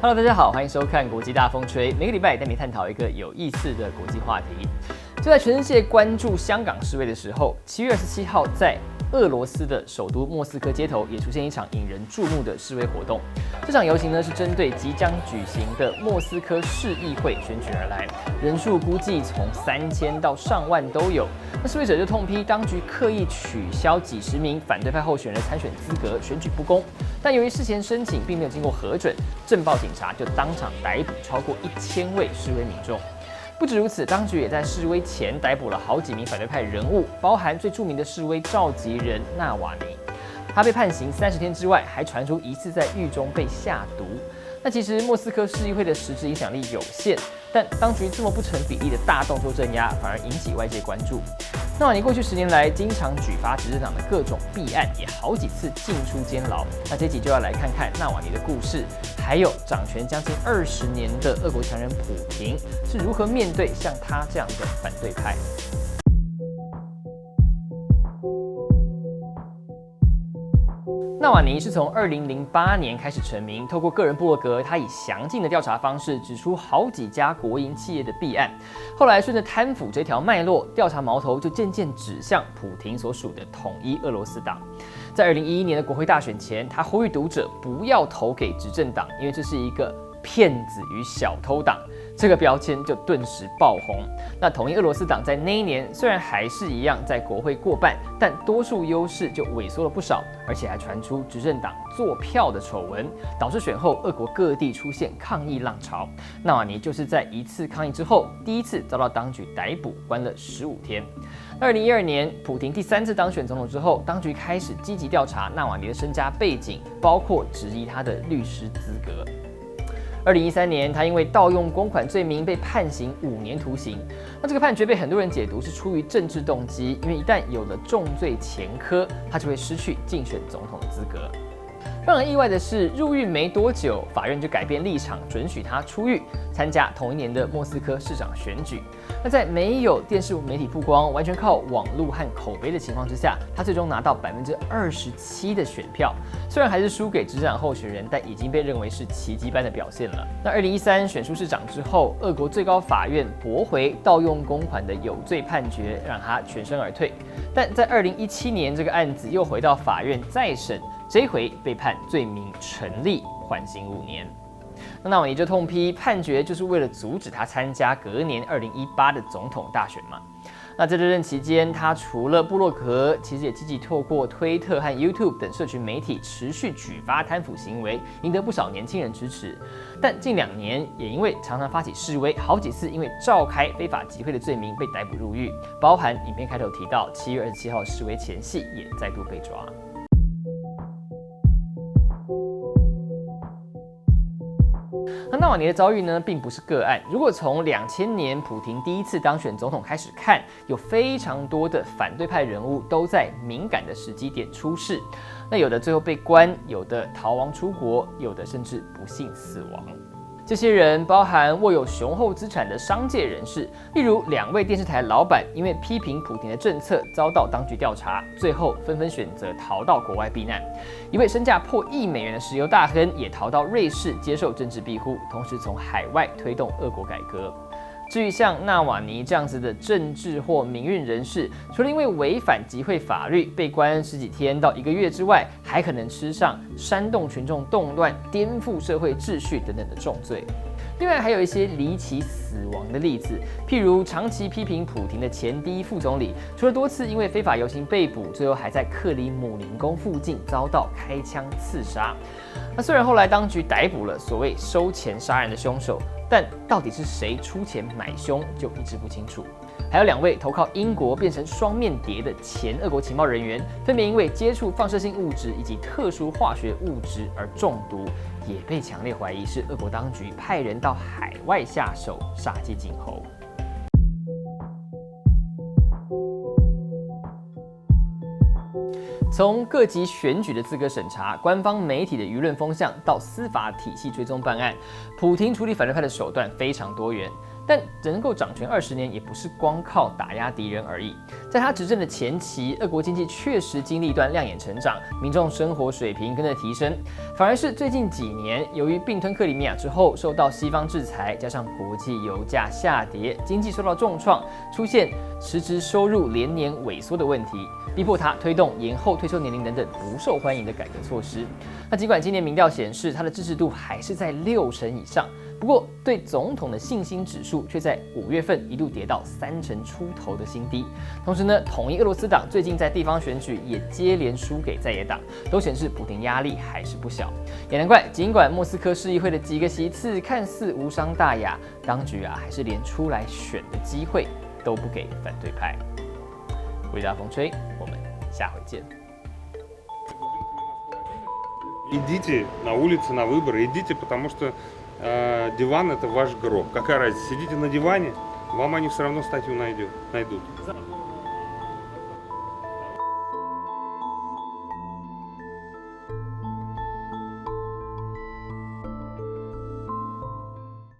Hello， 大家好，欢迎收看国际大风吹，每个礼拜带你探讨一个有意思的国际话题。就在全世界关注香港示威的时候，7月27号在俄罗斯的首都莫斯科街头也出现一场引人注目的示威活动。这场游行呢是针对即将举行的莫斯科市议会选举而来，人数估计从3000到上万都有。那示威者就痛批当局刻意取消几十名反对派候选人的参选资格，选举不公。但由于事前申请并没有经过核准，镇暴警察就当场逮捕超过1000位示威民众。不止如此，当局也在示威前逮捕了好几名反对派人物，包含最著名的示威召集人纳瓦尼。他被判刑30天之外，还传出疑似在狱中被下毒。那其实莫斯科市议会的实质影响力有限，但当局这么不成比例的大动作镇压，反而引起外界关注。纳瓦尼过去10年来经常举发执政党的各种弊案，也好几次进出监牢。那这集就要来看看纳瓦尼的故事，还有掌权将近20年的俄国强人普廷是如何面对像他这样的反对派。纳瓦尼是从2008年开始成名，透过个人部落格，他以详尽的调查方式指出好几家国营企业的弊案。后来顺着贪腐这条脉络，调查矛头就渐渐指向普廷所属的统一俄罗斯党。在2011年的国会大选前，他呼吁读者不要投给执政党，因为这是一个骗子与小偷党。这个标签就顿时爆红。那统一俄罗斯党在那一年虽然还是一样在国会过半，但多数优势就萎缩了不少，而且还传出执政党作票的丑闻，导致选后俄国各地出现抗议浪潮。纳瓦尼就是在一次抗议之后，第一次遭到当局逮捕，关了15天。2012年，普廷第3次当选总统之后，当局开始积极调查纳瓦尼的身家背景，包括质疑他的律师资格。2013年，他因为盗用公款罪名被判刑5年徒刑。那这个判决被很多人解读是出于政治动机，因为一旦有了重罪前科，他就会失去竞选总统的资格。让人意外的是，入狱没多久，法院就改变立场，准许他出狱，参加同一年的莫斯科市长选举。那在没有电视媒体曝光，完全靠网络和口碑的情况之下，他最终拿到27%的选票。虽然还是输给执政党候选人，但已经被认为是奇迹般的表现了。那2013选出市长之后，俄国最高法院驳回盗用公款的有罪判决，让他全身而退。但在2017年，这个案子又回到法院再审。这一回被判罪名成立，缓刑5年。纳瓦尼就痛批判决就是为了阻止他参加隔年2018的总统大选嘛。那在这任期间，他除了部落格，其实也积极透过推特和 YouTube 等社群媒体持续举发贪腐行为，赢得不少年轻人支持。但近2年也因为常常发起示威，好几次因为召开非法集会的罪名被逮捕入狱，包含影片开头提到7月27号示威前夕也再度被抓。那纳瓦尼的遭遇呢，并不是个案。如果从2000年普廷第1次当选总统开始看，有非常多的反对派人物都在敏感的时机点出事。那有的最后被关，有的逃亡出国，有的甚至不幸死亡。这些人包含握有雄厚资产的商界人士，例如2位电视台老板，因为批评普廷的政策遭到当局调查，最后纷纷选择逃到国外避难。一位身价破1亿美元的石油大亨也逃到瑞士接受政治庇护，同时从海外推动俄国改革。至于像纳瓦尼这样子的政治或民运人士，除了因为违反集会法律被关10几天到1个月之外，还可能吃上煽动群众动乱、颠覆社会秩序等等的重罪。另外还有一些离奇死亡的例子，譬如长期批评普廷的前第1副总理，除了多次因为非法游行被捕，最后还在克里姆林宫附近遭到开枪刺杀。那虽然后来当局逮捕了所谓收钱杀人的凶手，但到底是谁出钱买凶就一直不清楚。还有2位投靠英国变成双面谍的前俄国情报人员，分别因为接触放射性物质以及特殊化学物质而中毒，也被强烈怀疑是俄国当局派人到海外下手杀鸡儆猴。从各级选举的资格审查、官方媒体的舆论风向到司法体系追踪办案，普廷处理反对派的手段非常多元。但能够掌权20年，也不是光靠打压敌人而已。在他执政的前期，俄国经济确实经历一段亮眼成长，民众生活水平跟着提升。反而是最近几年，由于并吞克里米亚之后，受到西方制裁，加上国际油价下跌，经济受到重创，出现实质收入连年萎缩的问题，逼迫他推动延后退休年龄等等不受欢迎的改革措施。那尽管今年民调显示他的支持度还是在60%以上，不过对总统的信心指数却在5月份一度跌到30%出头的新低。同时呢，统一俄罗斯党最近在地方选举也接连输给在野党，都显示普丁压力还是不小。也难怪，尽管莫斯科市议会的几个席次看似无伤大雅，当局还是连出来选的机会都不给反对派。伟大风吹，我们下回见。Идите на улицы, на выборы, идите, потому что диван это ваш гроб. Какая разница, сидите на диване, вам они все равно статью найдут.